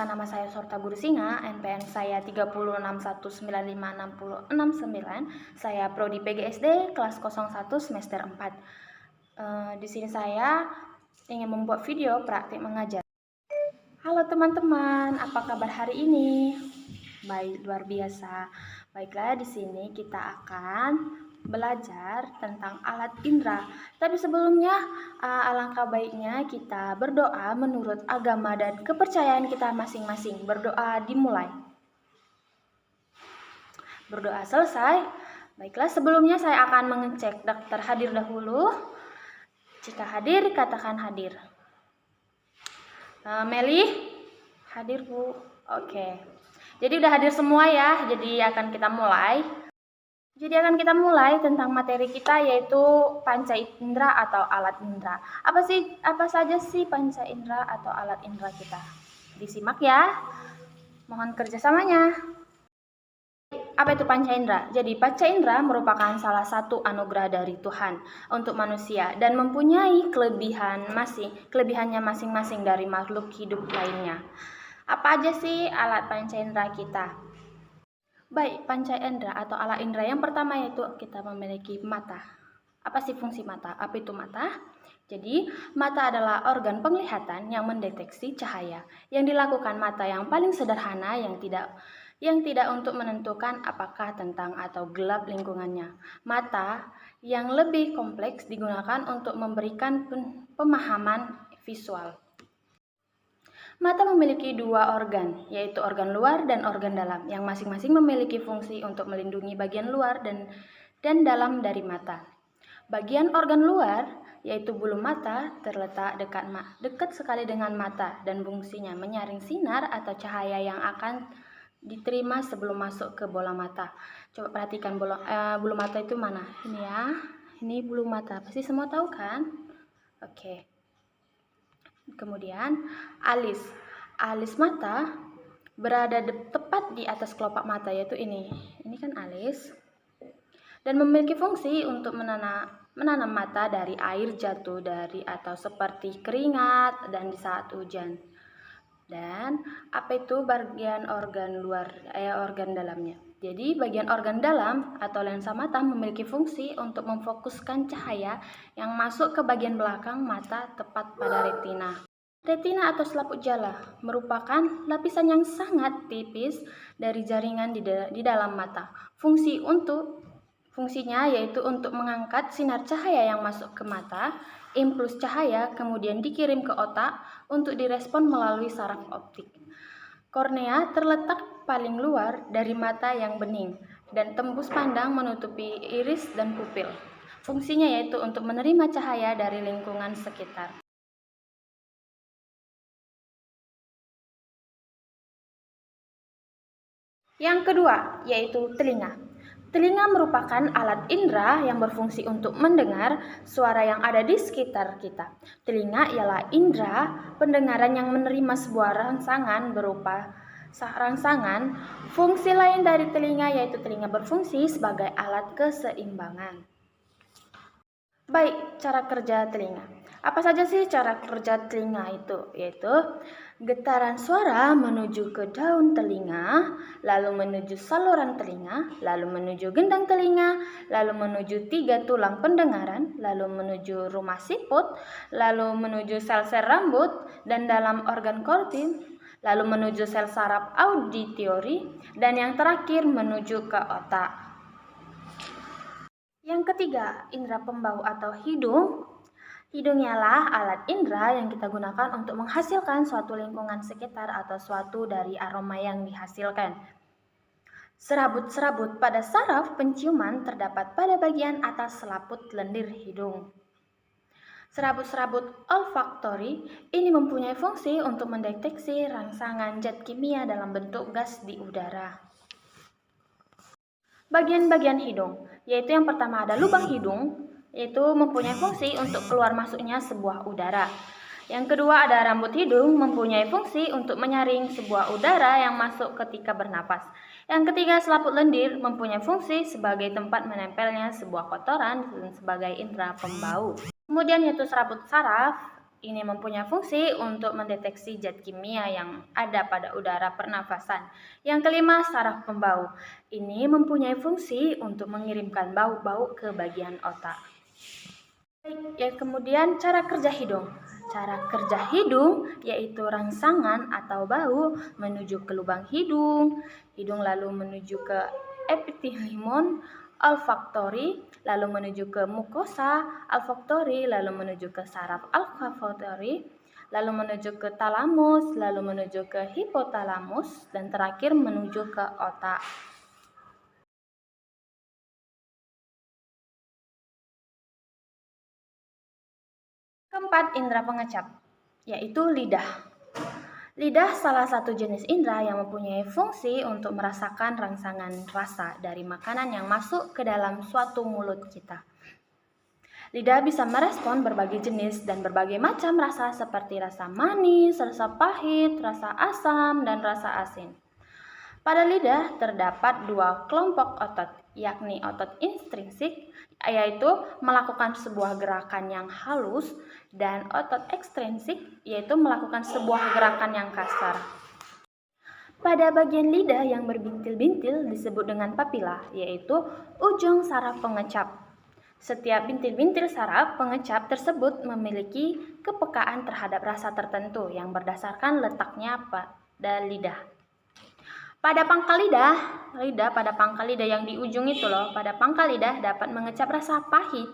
perkenalkan, nama saya Sorta Guru Singa, NPM saya 306195669. Saya prodi PGSD kelas 01 semester 4. Di sini saya ingin membuat video praktik mengajar. Halo teman-teman, apa kabar hari ini? Baik, luar biasa. Baiklah, di sini kita akan belajar tentang alat indera. Tapi sebelumnya, alangkah baiknya kita berdoa menurut agama dan kepercayaan kita masing-masing. Berdoa dimulai. Berdoa selesai. Baiklah, sebelumnya saya akan mengecek daftar hadir dahulu. Jika hadir, katakan hadir. Meli, hadir Bu. Oke. Jadi udah hadir semua ya. Jadi akan kita mulai tentang materi kita, yaitu panca indera atau alat indera. Apa saja sih panca indera atau alat indera kita? Disimak ya. Mohon kerjasamanya. Apa itu panca indera? Jadi panca indera merupakan salah satu anugerah dari Tuhan untuk manusia dan mempunyai kelebihannya masing-masing dari makhluk hidup lainnya. Apa aja sih alat panca indera kita? Baik, panca indera atau alat indera yang pertama yaitu kita memiliki mata. Apa sih fungsi mata? Apa itu mata? Jadi, mata adalah organ penglihatan yang mendeteksi cahaya. Yang dilakukan mata yang paling sederhana yang tidak untuk menentukan apakah tentang atau gelap lingkungannya. Mata yang lebih kompleks digunakan untuk memberikan pemahaman visual. Mata memiliki dua organ, yaitu organ luar dan organ dalam, yang masing-masing memiliki fungsi untuk melindungi bagian luar dan dalam dari mata. Bagian organ luar, yaitu bulu mata, terletak dekat sekali dengan mata dan fungsinya menyaring sinar atau cahaya yang akan diterima sebelum masuk ke bola mata. Coba perhatikan bulu mata itu mana? Ini ya, ini bulu mata. Pasti semua tahu kan? Oke. Kemudian alis mata berada tepat di atas kelopak mata, yaitu ini kan alis, dan memiliki fungsi untuk menanam mata dari air jatuh dari atau seperti keringat dan di saat hujan. Dan apa itu bagian organ dalamnya? Jadi bagian organ dalam atau lensa mata memiliki fungsi untuk memfokuskan cahaya yang masuk ke bagian belakang mata tepat pada retina. Retina atau selaput jala merupakan lapisan yang sangat tipis dari jaringan di dalam mata. Fungsinya yaitu untuk mengangkat sinar cahaya yang masuk ke mata. Impuls cahaya kemudian dikirim ke otak untuk direspon melalui saraf optik. Kornea terletak paling luar dari mata yang bening dan tembus pandang menutupi iris dan pupil. Fungsinya yaitu untuk menerima cahaya dari lingkungan sekitar. Yang kedua, yaitu telinga. Telinga merupakan alat indera yang berfungsi untuk mendengar suara yang ada di sekitar kita. Telinga ialah indera pendengaran yang menerima sebuah rangsangan berupa rangsangan. Fungsi lain dari telinga yaitu telinga berfungsi sebagai alat keseimbangan. Baik, cara kerja telinga. Apa saja sih cara kerja telinga itu? Yaitu getaran suara menuju ke daun telinga, lalu menuju saluran telinga, lalu menuju gendang telinga, lalu menuju 3 tulang pendengaran, lalu menuju rumah siput, lalu menuju sel-sel rambut dan dalam organ kortin, lalu menuju sel saraf auditori, dan yang terakhir menuju ke otak. Yang ketiga, indera pembau atau hidung. Hidung ialah alat indera yang kita gunakan untuk menghasilkan suatu lingkungan sekitar atau suatu dari aroma yang dihasilkan. Serabut-serabut pada saraf penciuman terdapat pada bagian atas selaput lendir hidung. Serabut-serabut olfaktori ini mempunyai fungsi untuk mendeteksi rangsangan zat kimia dalam bentuk gas di udara. Bagian-bagian hidung, yaitu yang pertama ada lubang hidung, yaitu mempunyai fungsi untuk keluar masuknya sebuah udara. Yang kedua ada rambut hidung, mempunyai fungsi untuk menyaring sebuah udara yang masuk ketika bernapas. Yang ketiga selaput lendir, mempunyai fungsi sebagai tempat menempelnya sebuah kotoran dan sebagai indera pembau. Kemudian yaitu serabut saraf, Ini mempunyai fungsi untuk mendeteksi zat kimia yang ada pada udara pernafasan. Yang kelima, saraf pembau. Ini mempunyai fungsi untuk mengirimkan bau-bau ke bagian otak. Ya, kemudian cara kerja hidung. Cara kerja hidung yaitu rangsangan atau bau menuju ke lubang hidung, hidung lalu menuju ke epithelium olfaktori, lalu menuju ke mukosa olfaktori, lalu menuju ke saraf olfaktori, lalu menuju ke talamus, lalu menuju ke hipotalamus, dan terakhir menuju ke otak. Keempat, indera pengecap, yaitu lidah. Lidah salah satu jenis indera yang mempunyai fungsi untuk merasakan rangsangan rasa dari makanan yang masuk ke dalam suatu mulut kita. Lidah bisa merespon berbagai jenis dan berbagai macam rasa seperti rasa manis, rasa pahit, rasa asam, dan rasa asin. Pada lidah terdapat dua kelompok otot, yakni otot intrinsik, yaitu melakukan sebuah gerakan yang halus, dan otot ekstrinsik, yaitu melakukan sebuah gerakan yang kasar. Pada bagian lidah yang berbintil-bintil disebut dengan papila, yaitu ujung saraf pengecap. Setiap bintil-bintil saraf pengecap tersebut memiliki kepekaan terhadap rasa tertentu yang berdasarkan letaknya pada lidah. Pada pangkal lidah yang di ujung itu pada pangkal lidah dapat mengecap rasa pahit.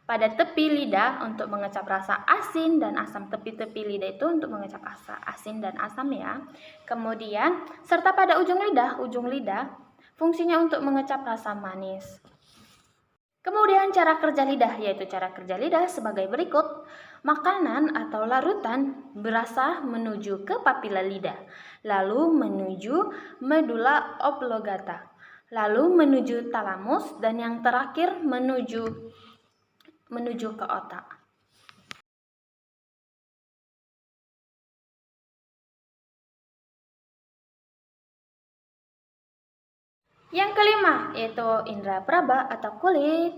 Pada tepi lidah untuk mengecap rasa asin dan asam. Tepi-tepi lidah itu untuk mengecap rasa asin dan asam ya. Kemudian, serta pada ujung lidah fungsinya untuk mengecap rasa manis. Kemudian cara kerja lidah, yaitu cara kerja lidah sebagai berikut. Makanan atau larutan berasa menuju ke papila lidah, lalu menuju medula oblongata, lalu menuju talamus, dan yang terakhir menuju ke otak. Yang kelima yaitu indera peraba atau kulit.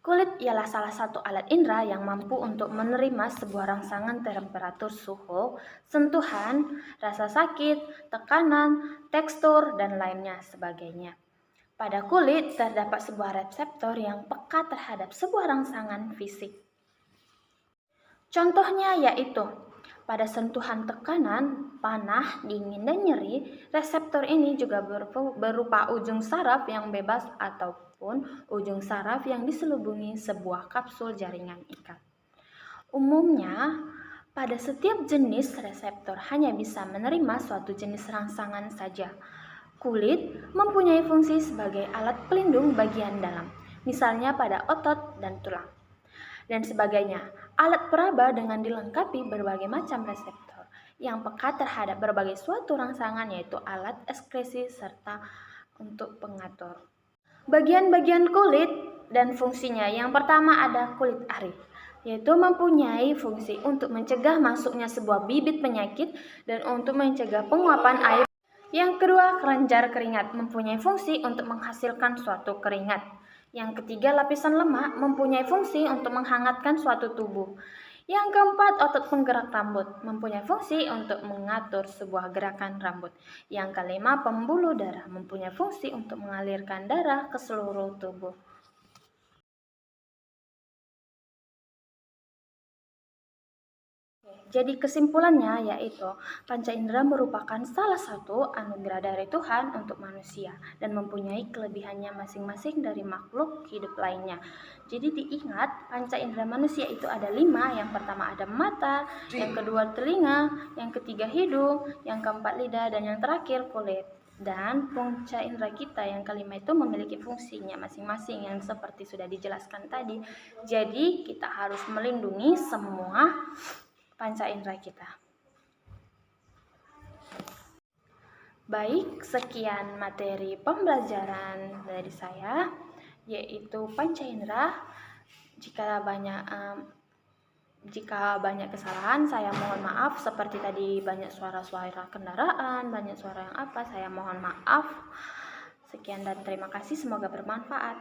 Kulit ialah salah satu alat indera yang mampu untuk menerima sebuah rangsangan temperatur suhu, sentuhan, rasa sakit, tekanan, tekstur, dan lainnya sebagainya. Pada kulit terdapat sebuah reseptor yang peka terhadap sebuah rangsangan fisik. Contohnya yaitu pada sentuhan tekanan, panah, dingin, dan nyeri, reseptor ini juga berupa ujung saraf yang bebas ataupun ujung saraf yang diselubungi sebuah kapsul jaringan ikat. Umumnya, pada setiap jenis reseptor hanya bisa menerima suatu jenis rangsangan saja. Kulit mempunyai fungsi sebagai alat pelindung bagian dalam, misalnya pada otot dan tulang, dan sebagainya. Alat peraba dengan dilengkapi berbagai macam reseptor yang peka terhadap berbagai suatu rangsangan, yaitu alat ekskresi serta untuk pengatur. Bagian-bagian kulit dan fungsinya. Yang pertama ada kulit ari, yaitu mempunyai fungsi untuk mencegah masuknya sebuah bibit penyakit dan untuk mencegah penguapan air. Yang kedua, kelenjar keringat mempunyai fungsi untuk menghasilkan suatu keringat. Yang ketiga, lapisan lemak mempunyai fungsi untuk menghangatkan suatu tubuh. Yang keempat, otot penggerak rambut mempunyai fungsi untuk mengatur sebuah gerakan rambut. Yang kelima, pembuluh darah mempunyai fungsi untuk mengalirkan darah ke seluruh tubuh. Jadi kesimpulannya yaitu panca indera merupakan salah satu anugerah dari Tuhan untuk manusia dan mempunyai kelebihannya masing-masing dari makhluk hidup lainnya. Jadi diingat, panca indera manusia itu ada 5. Yang pertama ada mata, yang kedua telinga, yang ketiga hidung, yang keempat lidah, dan yang terakhir kulit. Dan panca indera kita yang kelima itu memiliki fungsinya masing-masing yang seperti sudah dijelaskan tadi. Jadi kita harus melindungi semua panca indera kita. Baik, sekian materi pembelajaran dari saya, yaitu panca indera. Jika banyak kesalahan, saya mohon maaf. Seperti tadi banyak suara-suara kendaraan, banyak suara yang apa, saya mohon maaf. Sekian dan terima kasih, semoga bermanfaat.